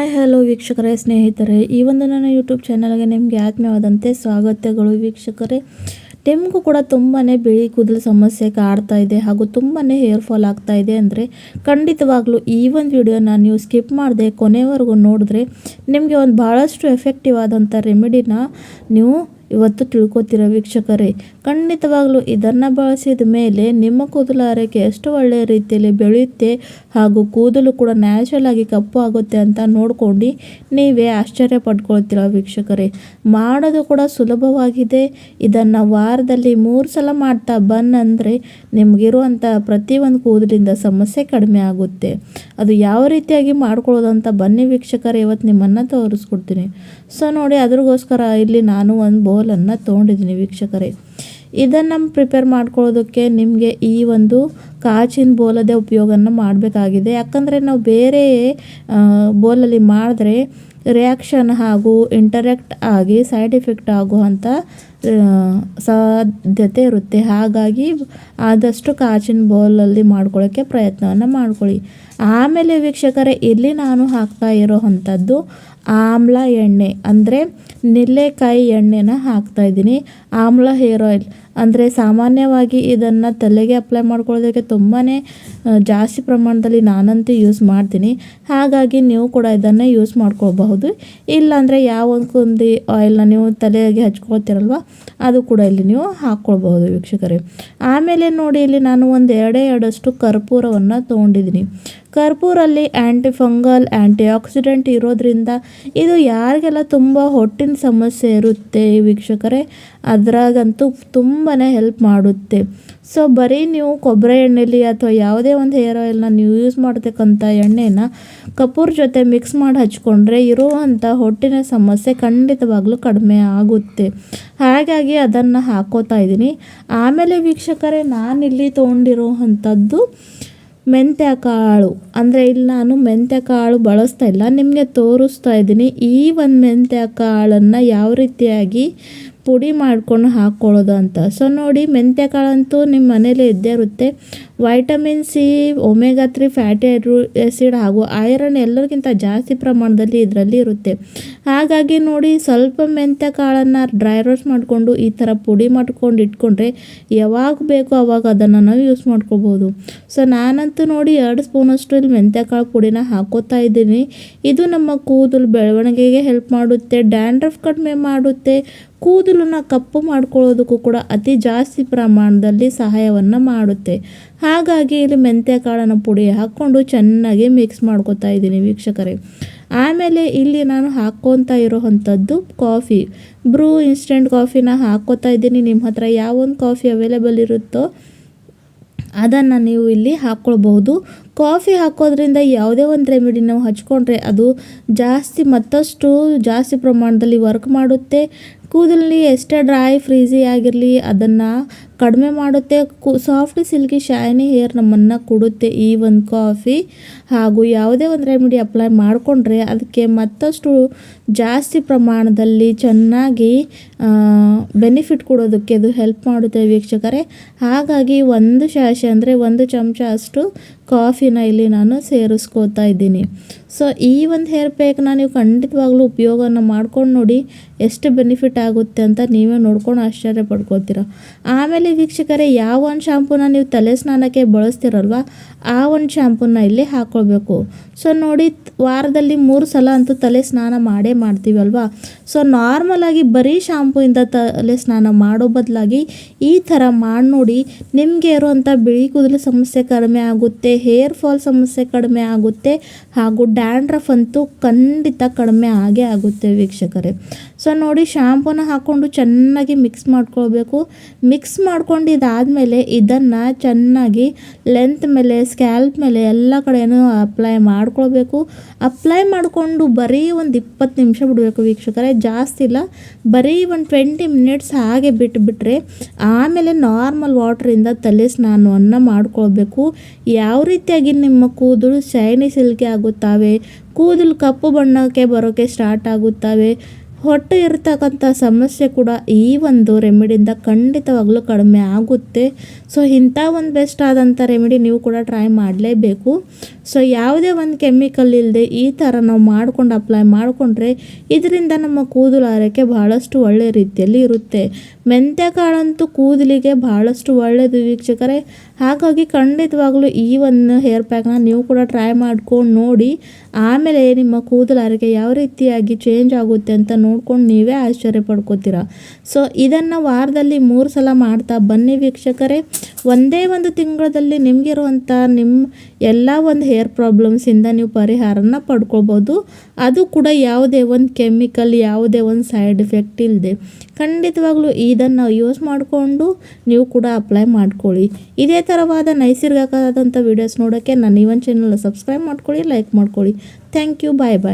Hi hello ವೀಕ್ಷಕರೇ, ಸ್ನೇಹಿತರೆ, ಈ ಒಂದು ನನ್ನ ಯೂಟ್ಯೂಬ್ ಚಾನಲ್ಗೆ ನಿಮಗೆ ಆತ್ಮೀಯವಾದಂತೆ ಸ್ವಾಗತಗಳು. ವೀಕ್ಷಕರೇ, ನಿಮಗೂ ಕೂಡ ತುಂಬಾ ಬಿಳಿ ಕೂದಲು ಸಮಸ್ಯೆ ಕಾಡ್ತಾ ಇದೆ ಹಾಗೂ ತುಂಬಾ ಹೇರ್ ಫಾಲ್ ಆಗ್ತಾ ಇದೆ ಅಂದರೆ ಖಂಡಿತವಾಗ್ಲೂ ಈ ಒಂದು ವಿಡಿಯೋನ ನೀವು ಸ್ಕಿಪ್ ಮಾಡದೆ ಕೊನೆವರೆಗೂ ನೋಡಿದ್ರೆ ನಿಮಗೆ ಒಂದು ಭಾಳಷ್ಟು ಎಫೆಕ್ಟಿವ್ ಆದಂಥ ರೆಮಿಡಿನ ನೀವು ಇವತ್ತು ತಿಳ್ಕೊತೀರ. ವೀಕ್ಷಕರೇ, ಖಂಡಿತವಾಗ್ಲೂ ಇದನ್ನು ಬಳಸಿದ ಮೇಲೆ ನಿಮ್ಮ ಕೂದಲು ಆರೈಕೆ ಎಷ್ಟು ಒಳ್ಳೆಯ ರೀತಿಯಲ್ಲಿ ಬೆಳೆಯುತ್ತೆ ಹಾಗೂ ಕೂದಲು ಕೂಡ ನ್ಯಾಚುರಲ್ ಆಗಿ ಕಪ್ಪು ಆಗುತ್ತೆ ಅಂತ ನೋಡ್ಕೊಂಡು ನೀವೇ ಆಶ್ಚರ್ಯ ಪಡ್ಕೊಳ್ತೀರ. ವೀಕ್ಷಕರೇ, ಮಾಡೋದು ಕೂಡ ಸುಲಭವಾಗಿದೆ. ಇದನ್ನು ವಾರದಲ್ಲಿ 3 ಸಲ ಮಾಡ್ತಾ ಬಂದರೆ ನಿಮಗಿರುವಂಥ ಪ್ರತಿಯೊಂದು ಕೂದಲಿಂದ ಸಮಸ್ಯೆ ಕಡಿಮೆ ಆಗುತ್ತೆ. ಅದು ಯಾವ ರೀತಿಯಾಗಿ ಮಾಡ್ಕೊಳ್ಳೋದಂತ ಬನ್ನಿ ವೀಕ್ಷಕರೇ, ಇವತ್ತು ನಿಮ್ಮನ್ನು ತೋರಿಸ್ಕೊಡ್ತೀನಿ. ಸೊ ನೋಡಿ, ಅದ್ರಗೋಸ್ಕರ ಇಲ್ಲಿ ನಾನು ಒಂದು ಬೌಲನ್ನು ತೊಗೊಂಡಿದ್ದೀನಿ. ವೀಕ್ಷಕರೇ, ಇದನ್ನು ಪ್ರಿಪೇರ್ ಮಾಡ್ಕೊಳ್ಳೋದಕ್ಕೆ ನಿಮಗೆ ಈ ಒಂದು ಕಾಚಿನ ಬೋಲದೇ ಉಪಯೋಗನ ಮಾಡಬೇಕಾಗಿದೆ. ಯಾಕಂದರೆ ನಾವು ಬೇರೆ ಬೋಲಲ್ಲಿ ಮಾಡಿದ್ರೆ ರಿಯಾಕ್ಷನ್ ಹಾಗೂ ಇಂಟರಾಕ್ಟ್ ಆಗಿ ಸೈಡ್ ಎಫೆಕ್ಟ್ ಆಗುವಂಥ ಸಾಧ್ಯತೆ ಇರುತ್ತೆ. ಹಾಗಾಗಿ ಆದಷ್ಟು ಕಾಚಿನ ಬೌಲಲ್ಲಿ ಮಾಡ್ಕೊಳ್ಳೋಕ್ಕೆ ಪ್ರಯತ್ನವನ್ನು ಮಾಡ್ಕೊಳ್ಳಿ. ಆಮೇಲೆ ವೀಕ್ಷಕರೇ, ಇಲ್ಲಿ ನಾನು ಹಾಕ್ತಾ ಇರೋ ಅಂಥದ್ದು ಆಮ್ಲ ಎಣ್ಣೆ ಅಂದರೆ ನೆಲ್ಲೆಕಾಯಿ ಎಣ್ಣೆನ ಹಾಕ್ತಾಯಿದ್ದೀನಿ. ಆಮ್ಲ ಹೇರ್ ಆಯಿಲ್ ಅಂದರೆ ಸಾಮಾನ್ಯವಾಗಿ ಇದನ್ನು ತಲೆಗೆ ಅಪ್ಲೈ ಮಾಡ್ಕೊಳ್ಳೋದಕ್ಕೆ ತುಂಬಾ ಜಾಸ್ತಿ ಪ್ರಮಾಣದಲ್ಲಿ ನಾನಂತೂ ಯೂಸ್ ಮಾಡ್ತೀನಿ. ಹಾಗಾಗಿ ನೀವು ಕೂಡ ಇದನ್ನು ಯೂಸ್ ಮಾಡ್ಕೊಳ್ಬಹುದು. ಇಲ್ಲಾಂದರೆ ಯಾವೊಂದು ಆಯಿಲ್ನ ನೀವು ತಲೆಗೆ ಹಚ್ಕೊಳ್ತೀರಲ್ವ ಅದು ಕೂಡ ಇಲ್ಲಿ ನೀವು ಹಾಕ್ಕೊಳ್ಬಹುದು. ವೀಕ್ಷಕರೇ, ಆಮೇಲೆ ನೋಡಿ, ಇಲ್ಲಿ ನಾನು ಒಂದು ಎರಡಷ್ಟು ಕರ್ಪೂರವನ್ನು ತೊಗೊಂಡಿದ್ದೀನಿ. ಕರ್ಪೂರಲ್ಲಿ ಆ್ಯಂಟಿ ಫಂಗಲ್ ಆ್ಯಂಟಿ ಆಕ್ಸಿಡೆಂಟ್ ಇರೋದ್ರಿಂದ ಇದು ಯಾರಿಗೆಲ್ಲ ತುಂಬ ಹೊಟ್ಟಿನ ಸಮಸ್ಯೆ ಇರುತ್ತೆ ವೀಕ್ಷಕರೇ, ಅದ್ರಾಗಂತೂ ತುಂಬಾ ಹೆಲ್ಪ್ ಮಾಡುತ್ತೆ. ಸೊ ಬರೀ ನೀವು ಕೊಬ್ಬರಿ ಎಣ್ಣೆಲಿ ಅಥವಾ ಯಾವುದೇ ಒಂದು ಹೇರ್ ಆಯಿಲ್ನ ನೀವು ಯೂಸ್ ಮಾಡ್ತಕ್ಕಂಥ ಎಣ್ಣೆನ ಕಪೂರ್ ಜೊತೆ ಮಿಕ್ಸ್ ಮಾಡಿ ಹಚ್ಕೊಂಡ್ರೆ ಇರುವಂಥ ಹೊಟ್ಟಿನ ಸಮಸ್ಯೆ ಖಂಡಿತವಾಗ್ಲೂ ಕಡಿಮೆ ಆಗುತ್ತೆ. ಹಾಗಾಗಿ ಅದನ್ನು ಹಾಕೋತಾ ಇದ್ದೀನಿ. ಆಮೇಲೆ ವೀಕ್ಷಕರೇ, ನಾನಿಲ್ಲಿ ತೊಗೊಂಡಿರೋ ಅಂಥದ್ದು ಮೆಂತ್ಯ ಕಾಳು ಅಂದರೆ ಇಲ್ಲಿ ನಾನು ಮೆಂತ್ಯ ಕಾಳು ಬಳಸ್ತಾ ಇಲ್ಲ, ನಿಮಗೆ ತೋರಿಸ್ತಾ ಇದ್ದೀನಿ. ಈ ಒಂದು ಮೆಂತ್ಯ ಕಾಳನ್ನು ಯಾವ ರೀತಿಯಾಗಿ ಪುಡಿ ಮಾಡ್ಕೊಂಡು ಹಾಕ್ಕೊಳ್ಳೋದು ಅಂತ. ಸೊ ನೋಡಿ, ಮೆಂತ್ಯ ಕಾಳಂತೂ ನಿಮ್ಮ ಮನೇಲಿ ಇದ್ದೇ ಇರುತ್ತೆ. Vitamin C, omega 3 fatty acid ಹಾಗೂ ಐರನ್ ಎಲ್ಲರಿಗಿಂತ ಜಾಸ್ತಿ ಪ್ರಮಾಣದಲ್ಲಿ ಇದರಲ್ಲಿ ಇರುತ್ತೆ. ಹಾಗಾಗಿ ನೋಡಿ, ಸ್ವಲ್ಪ ಮೆಂತ್ಯ ಕಾಳನ್ನು ಡ್ರೈ ರೋಸ್ಟ್ ಮಾಡಿಕೊಂಡು ಈ ಥರ ಪುಡಿ ಮಾಡ್ಕೊಂಡು ಇಟ್ಕೊಂಡ್ರೆ ಯಾವಾಗ ಬೇಕೋ ಆವಾಗ ಅದನ್ನು ನಾವು ಯೂಸ್ ಮಾಡ್ಕೋಬೋದು. ಸೊ ನಾನಂತೂ ನೋಡಿ 2 ಸ್ಪೂನಷ್ಟು ಇಲ್ಲಿ ಮೆಂತ್ಯ ಕಾಳು ಪುಡಿನ ಹಾಕೋತಾ ಇದ್ದೀನಿ. ಇದು ನಮ್ಮ ಕೂದಲು ಬೆಳವಣಿಗೆಗೆ ಹೆಲ್ಪ್ ಮಾಡುತ್ತೆ, ಡ್ಯಾಂಡ್ರಫ್ ಕಡಿಮೆ ಮಾಡುತ್ತೆ, ಕೂದಲನ್ನು ಕಪ್ಪು ಮಾಡ್ಕೊಳ್ಳೋದಕ್ಕೂ ಕೂಡ ಅತಿ ಜಾಸ್ತಿ ಪ್ರಮಾಣದಲ್ಲಿ ಸಹಾಯವನ್ನು ಮಾಡುತ್ತೆ. ಹಾಗಾಗಿ ಇಲ್ಲಿ ಮೆಂತ್ಯ ಕಾಳನ್ನು ಪುಡಿ ಹಾಕ್ಕೊಂಡು ಚೆನ್ನಾಗಿ ಮಿಕ್ಸ್ ಮಾಡ್ಕೊತಾ ಇದ್ದೀನಿ ವೀಕ್ಷಕರೇ. ಆಮೇಲೆ ಇಲ್ಲಿ ನಾನು ಹಾಕ್ಕೊತಾ ಇರೋ ಅಂಥದ್ದು ಕಾಫಿ, ಬ್ರೂ ಇನ್ಸ್ಟೆಂಟ್ ಕಾಫಿನ ಹಾಕ್ಕೊತಾ ಇದ್ದೀನಿ. ನಿಮ್ಮ ಹತ್ರ ಯಾವೊಂದು ಕಾಫಿ ಅವೈಲೇಬಲ್ ಇರುತ್ತೋ ಅದನ್ನು ನೀವು ಇಲ್ಲಿ ಹಾಕ್ಕೊಳ್ಬಹುದು. ಕಾಫಿ ಹಾಕೋದ್ರಿಂದ ಯಾವುದೇ ಒಂದು ರೆಮಿಡಿ ನಾವು ಹಚ್ಕೊಂಡ್ರೆ ಅದು ಮತ್ತಷ್ಟು ಜಾಸ್ತಿ ಪ್ರಮಾಣದಲ್ಲಿ ವರ್ಕ್ ಮಾಡುತ್ತೆ. ಕೂದಲಲ್ಲಿ ಎಷ್ಟೇ ಡ್ರೈ ಫ್ರೀಝಿ ಆಗಿರಲಿ ಅದನ್ನು ಕಡಿಮೆ ಮಾಡುತ್ತೆ. ಸಾಫ್ಟ್ ಸಿಲ್ಕಿ ಶೈನಿ ಹೇರ್ ನಮ್ಮನ್ನು ಕೊಡುತ್ತೆ ಈ ಒಂದು ಕಾಫಿ. ಹಾಗೂ ಯಾವುದೇ ಒಂದು ರೆಮಿಡಿ ಅಪ್ಲೈ ಮಾಡಿಕೊಂಡ್ರೆ ಅದಕ್ಕೆ ಮತ್ತಷ್ಟು ಜಾಸ್ತಿ ಪ್ರಮಾಣದಲ್ಲಿ ಚೆನ್ನಾಗಿ ಬೆನಿಫಿಟ್ ಕೊಡೋದಕ್ಕೆ ಅದು ಹೆಲ್ಪ್ ಮಾಡುತ್ತೆ ವೀಕ್ಷಕರೇ. ಹಾಗಾಗಿ 1 ಸ್ಯಾಶೆ ಅಂದರೆ 1 ಚಮಚ ಅಷ್ಟು ಕಾಫಿನ ಇಲ್ಲಿ ನಾನು ಸೇರಿಸ್ಕೋತಾ ಇದ್ದೀನಿ. ಸೊ ಈ ಒಂದು ಹೇರ್ ಪ್ಯಾಕ್ನ ನೀವು ಖಂಡಿತವಾಗ್ಲೂ ಉಪಯೋಗನ ಮಾಡ್ಕೊಂಡು ನೋಡಿ ಎಷ್ಟು ಬೆನಿಫಿಟ್ ಆಗುತ್ತೆ ಅಂತ ನೀವೇ ನೋಡ್ಕೊಂಡು ಆಶ್ಚರ್ಯ ಪಡ್ಕೋತೀರ. ಆಮೇಲೆ ವೀಕ್ಷಕರೇ, ಯಾವ ಒಂದು ಶಾಂಪೂನ ನೀವು ತಲೆ ಸ್ನಾನಕ್ಕೆ ಬಳಸ್ತಿರಲ್ವ ಆ ಒಂದು ಶಾಂಪೂನ ಇಲ್ಲಿ ಹಾಕ್ಕೊಳ್ಬೇಕು. ಸೊ ನೋಡಿ, ವಾರದಲ್ಲಿ 3 ಸಲ ಅಂತೂ ತಲೆ ಸ್ನಾನ ಮಾಡೇ ಮಾಡ್ತೀವಲ್ವ. ಸೊ ನಾರ್ಮಲಾಗಿ ಬರೀ ಶಾಂಪೂಯಿಂದ ತಲೆ ಸ್ನಾನ ಮಾಡೋ ಬದಲಾಗಿ ಈ ಥರ ಮಾಡಿ ನೋಡಿ, ನಿಮಗೆ ಇರುವಂಥ ಬಿಳಿ ಕೂದಲು ಸಮಸ್ಯೆ ಕಡಿಮೆ ಆಗುತ್ತೆ, ಹೇರ್ ಫಾಲ್ ಸಮಸ್ಯೆ ಕಡಿಮೆ ಆಗುತ್ತೆ ಹಾಗೂ ಡ್ಯಾಂಡ್ರಫ್ ಅಂತೂ ಖಂಡಿತ ಕಡಿಮೆ ಆಗೇ ಆಗುತ್ತೆ ವೀಕ್ಷಕರೇ. ಸೊ ನೋಡಿ, ಶಾಂಪೂನ ಹಾಕ್ಕೊಂಡು ಚೆನ್ನಾಗಿ ಮಿಕ್ಸ್ ಮಾಡ್ಕೊಳ್ಬೇಕು. ಮಿಕ್ಸ್ ಮಾಡ್ಕೊಂಡಿದ್ದಾದಮೇಲೆ ಇದನ್ನು ಚೆನ್ನಾಗಿ ಲೆಂತ್ ಮೇಲೆ, ಸ್ಕ್ಯಾಲ್ಪ್ ಮೇಲೆ ಎಲ್ಲ ಕಡೆಯೂ ಅಪ್ಲೈ ಮಾಡ್ಕೊಳ್ಬೇಕು. ಅಪ್ಲೈ ಮಾಡಿಕೊಂಡು ಬರೀ ಒಂದು 20 ನಿಮಿಷ ಬಿಡಬೇಕು ವೀಕ್ಷಕರೇ, ಜಾಸ್ತಿ ಇಲ್ಲ, ಬರೀ ಒಂದು 20 ಮಿನಿಟ್ಸ್ ಹಾಗೆ ಬಿಟ್ಟುಬಿಟ್ರೆ ಆಮೇಲೆ ನಾರ್ಮಲ್ ವಾಟ್ರಿಂದ ತಲೆ ಸ್ನಾನವನ್ನು ಮಾಡ್ಕೊಳ್ಬೇಕು. ಯಾವ ರೀತಿಯಾಗಿ ನಿಮ್ಮ ಕೂದಲು ಶೈನಿ ಸಿಲ್ಕಿ ಆಗುತ್ತವೆ, ಕೂದಲು ಕಪ್ಪು ಬಣ್ಣಕ್ಕೆ ಬರೋಕ್ಕೆ ಸ್ಟಾರ್ಟ್ ಆಗುತ್ತವೆ, ಹೊಟ್ಟೆ ಇರ್ತಕ್ಕಂಥ ಸಮಸ್ಯೆ ಕೂಡ ಈ ಒಂದು ರೆಮಿಡಿಯಿಂದ ಖಂಡಿತವಾಗ್ಲೂ ಕಡಿಮೆ ಆಗುತ್ತೆ. ಸೊ ಇಂಥ ಒಂದು ಬೆಸ್ಟ್ ಆದಂಥ ರೆಮಿಡಿ ನೀವು ಕೂಡ ಟ್ರೈ ಮಾಡಲೇಬೇಕು. ಸೊ ಯಾವುದೇ ಒಂದು ಕೆಮಿಕಲ್ ಇಲ್ಲದೆ ಈ ಥರ ನಾವು ಮಾಡ್ಕೊಂಡು ಅಪ್ಲೈ ಮಾಡಿಕೊಂಡ್ರೆ ಇದರಿಂದ ನಮ್ಮ ಕೂದಲು ಆರೈಕೆ ಬಹಳಷ್ಟು ಒಳ್ಳೆಯ ರೀತಿಯಲ್ಲಿ ಇರುತ್ತೆ. ಮೆಂತ್ಯ ಕಾಳಂತೂ ಕೂದಲಿಗೆ ಬಹಳಷ್ಟು ಒಳ್ಳೆಯದು ವೀಕ್ಷಕರೇ. ಹಾಗಾಗಿ ಖಂಡಿತವಾಗ್ಲೂ ಈ ಒಂದು ಹೇರ್ ಪ್ಯಾಕ್ನ ನೀವು ಕೂಡ ಟ್ರೈ ಮಾಡ್ಕೊಂಡು ನೋಡಿ. ಆಮೇಲೆ ನಿಮ್ಮ ಕೂದಲು ಆರೈಕೆ ಯಾವ ರೀತಿಯಾಗಿ ಚೇಂಜ್ ಆಗುತ್ತೆ ಅಂತ ನೋಡ್ಕೊಂಡು ನೀವೇ ಆಶ್ಚರ್ಯ ಪಡ್ಕೋತೀರ. ಸೊ ಇದನ್ನು ವಾರದಲ್ಲಿ 3 ಸಲ ಮಾಡ್ತಾ ಬನ್ನಿ ವೀಕ್ಷಕರೇ. ಒಂದೇ ಒಂದು ತಿಂಗಳಲ್ಲಿ ನಿಮಗಿರುವಂಥ ನಿಮ್ಮ ಎಲ್ಲ ಒಂದು ಹೇರ್ ಪ್ರಾಬ್ಲಮ್ಸಿಂದ ನೀವು ಪರಿಹಾರನ ಪಡ್ಕೊಳ್ಬೋದು. ಅದು ಕೂಡ ಯಾವುದೇ ಒಂದು ಕೆಮಿಕಲ್, ಯಾವುದೇ ಒಂದು ಸೈಡ್ ಎಫೆಕ್ಟ್ ಇಲ್ಲದೆ. ಖಂಡಿತವಾಗ್ಲೂ ಇದನ್ನು ಯೂಸ್ ಮಾಡಿಕೊಂಡು ನೀವು ಕೂಡ ಅಪ್ಲೈ ಮಾಡ್ಕೊಳ್ಳಿ. ಇದೇ ಥರವಾದ ನೈಸರ್ಗಿಕವಾದಂಥ ವೀಡಿಯೋಸ್ ನೋಡೋಕ್ಕೆ ನನ್ನ ಈ ಒಂದು ಚಾನಲ್ನ ಸಬ್ಸ್ಕ್ರೈಬ್ ಮಾಡ್ಕೊಳ್ಳಿ, ಲೈಕ್ ಮಾಡ್ಕೊಳ್ಳಿ. Thank you. Bye bye.